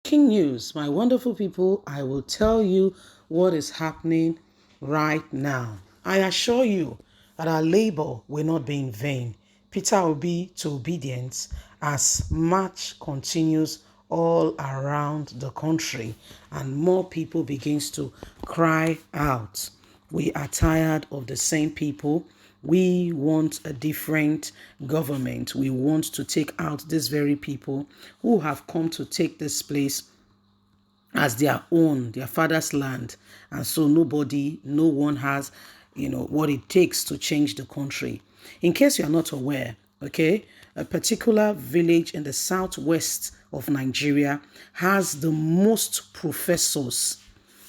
Breaking news, my wonderful people, I will tell you what is happening right now. I assure you that our labor will not be in vain. Peter Obi to Obiedient as march continues all around the country and more people begins to cry out. We are tired of the same people. We want a different government. We want to take out these very people who have come to take this place as their own, their father's land. And so no one has, what it takes to change the country. In case you are not aware, okay, a particular village in the southwest of Nigeria has the most professors,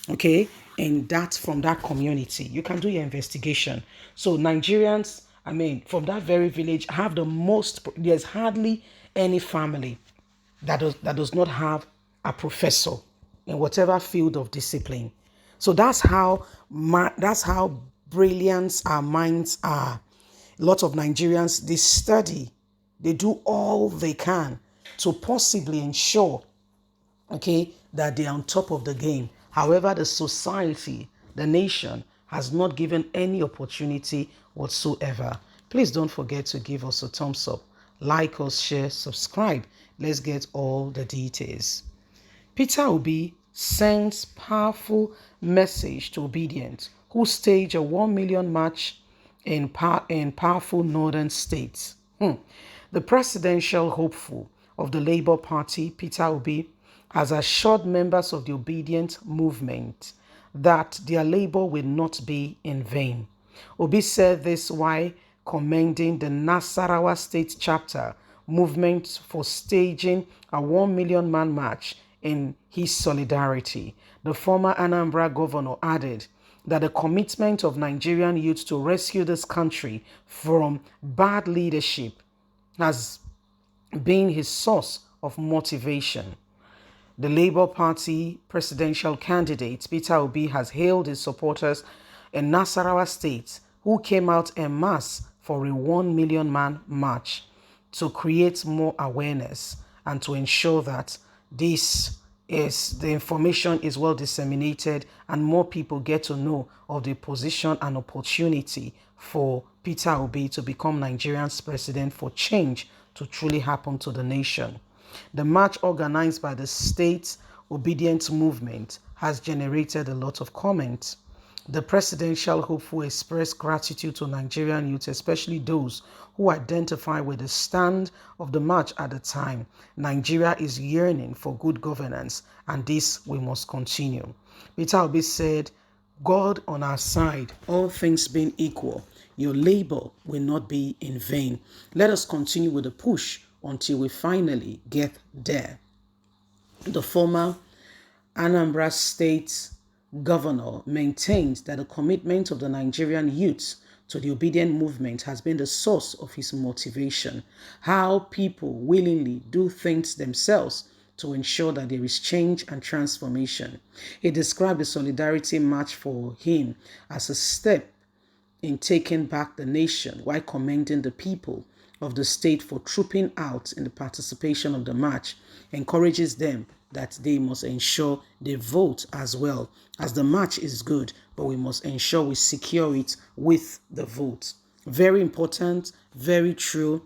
okay, in that, from that community. You can do your investigation. So Nigerians, from that very village have the most. There's hardly any family that does not have a professor in whatever field of discipline. So that's how brilliant our minds are. A lot of Nigerians, they study, they do all they can to possibly ensure, okay, that they are on top of the game. However, the society, the nation, has not given any opportunity whatsoever. Please don't forget to give us a thumbs up, like us, share, subscribe. Let's get all the details. Peter Obi sends powerful message to Obiedient, who staged a 1 million march in powerful northern states. The presidential hopeful of the Labour Party, Peter Obi, has assured members of the Obiedient movement that their labor will not be in vain. Obi said this while commending the Nasarawa State Chapter movement for staging a 1 million man march in his solidarity. The former Anambra governor added that the commitment of Nigerian youth to rescue this country from bad leadership has been his source of motivation. The Labour Party presidential candidate, Peter Obi, has hailed his supporters in Nasarawa State who came out en masse for a 1 million man march to create more awareness and to ensure that the information is well disseminated and more people get to know of the position and opportunity for Peter Obi to become Nigeria's president, for change to truly happen to the nation. The march organized by the state Obiedient movement has generated a lot of comments. The presidential hopeful expressed gratitude to Nigerian youth, especially those who identify with the stand of the march at the time. Nigeria is yearning for good governance, and this we must continue. Peter Obi said, God on our side, all things being equal, your labor will not be in vain. Let us continue with the push until we finally get there. The former Anambra State governor maintained that the commitment of the Nigerian youth to the Obiedient movement has been the source of his motivation. How people willingly do things themselves to ensure that there is change and transformation. He described the Solidarity March for him as a step in taking back the nation while commending the people of the state for trooping out in the participation of the march, encourages them that they must ensure they vote as well, as the march is good, but we must ensure we secure it with the vote. Very important, very true,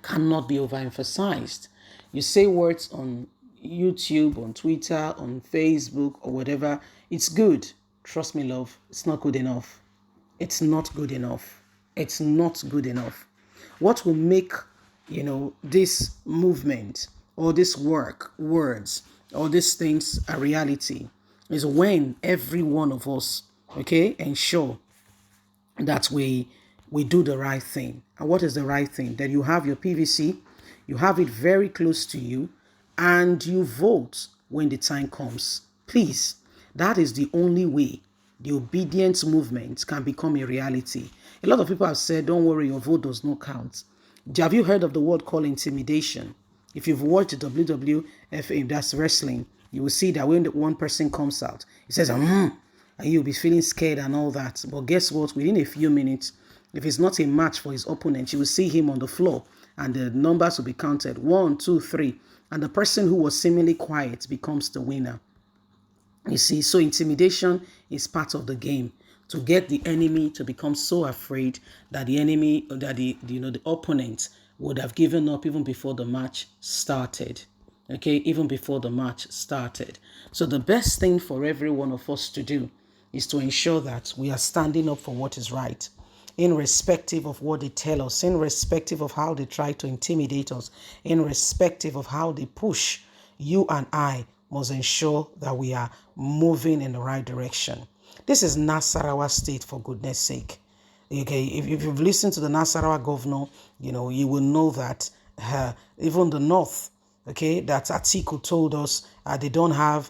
cannot be overemphasized. You say words on YouTube, on Twitter, on Facebook, or whatever, it's good. Trust me, love, it's not good enough. It's not good enough. It's not good enough. What will make, this movement or this work, words, all these things a reality is when every one of us, ensure that we do the right thing. And what is the right thing? That you have your PVC, you have it very close to you, and you vote when the time comes. Please, that is the only way the Obiedient movement can become a reality. A lot of people have said, don't worry, your vote does not count. Have you heard of the word called intimidation? If you've watched the WWF, that's wrestling, you will see that when one person comes out, he says, and you'll be feeling scared and all that. But guess what? Within a few minutes, if it's not a match for his opponent, you will see him on the floor and the numbers will be counted 1, 2, 3, and the person who was seemingly quiet becomes the winner. You see, so intimidation is part of the game to get the enemy to become so afraid that the enemy, that the opponent would have given up even before the match started. Okay, even before the match started. So the best thing for every one of us to do is to ensure that we are standing up for what is right, irrespective of what they tell us, irrespective of how they try to intimidate us, irrespective of how they push. You and I must ensure that we are moving in the right direction. This is Nasarawa State, for goodness sake. Okay, if you've listened to the Nasarawa governor, you will know that even the North, okay, that Atiku told us they don't have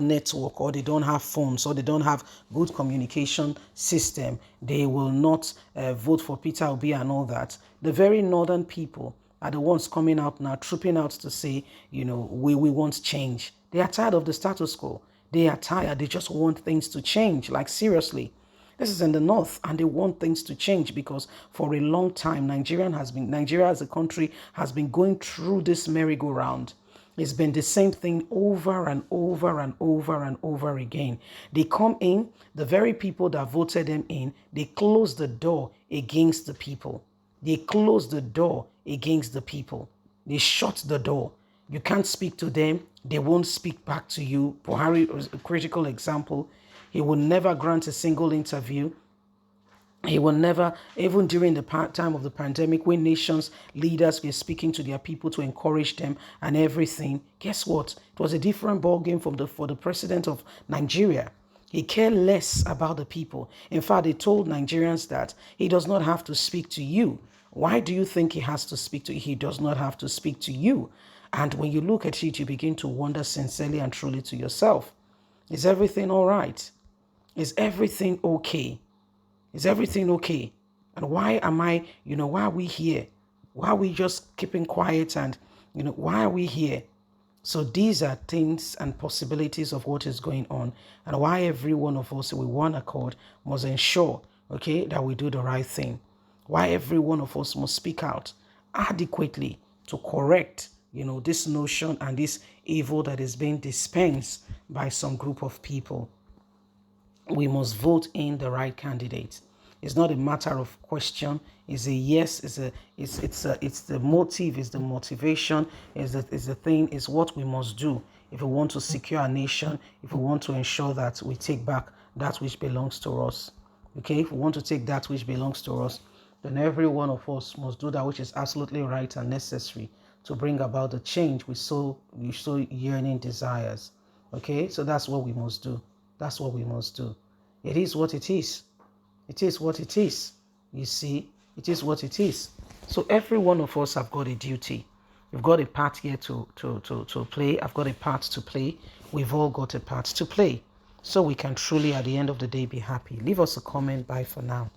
network, or they don't have phones, or they don't have good communication system, they will not vote for Peter Obi and all that. The very northern people are the ones coming out now, trooping out to say, we want change. They are tired of the status quo. They are tired. They just want things to change. Like, seriously. This is in the north, and they want things to change because for a long time, Nigeria as a country has been going through this merry-go-round. It's been the same thing over and over and over and over again. They come in, the very people that voted them in, they close the door against the people. They close the door against the people. They shut the door. You can't speak to them. They won't speak back to you. Buhari is a critical example. He will never grant a single interview. He will never, even during the time of the pandemic, when nations leaders were speaking to their people to encourage them and everything, guess what? It was a different ballgame for the president of Nigeria. He cared less about the people. In fact, he told Nigerians that he does not have to speak to you. Why do you think he has to speak to you? He does not have to speak to you. And when you look at it, you begin to wonder sincerely and truly to yourself, is everything all right? Is everything okay? Is everything okay? And why why are we here? Why are we just keeping quiet and, why are we here? So these are things and possibilities of what is going on, and why every one of us with one accord must ensure, okay, that we do the right thing. Why every one of us must speak out adequately to correct, this notion and this evil that is being dispensed by some group of people. We must vote in the right candidate. It's not a matter of question. It's a yes. It's the motive. It's the motivation. It's the thing. It's what we must do if we want to secure our nation. If we want to ensure that we take back that which belongs to us. Okay. If we want to take that which belongs to us, then every one of us must do that which is absolutely right and necessary to bring about the change we so yearning desires. Okay. So that's what we must do. That's what we must do. It is what it is. It is what it is. You see, it is what it is. So every one of us have got a duty. You've got a part here to play. I've got a part to play. We've all got a part to play. So we can truly, at the end of the day, be happy. Leave us a comment. Bye for now.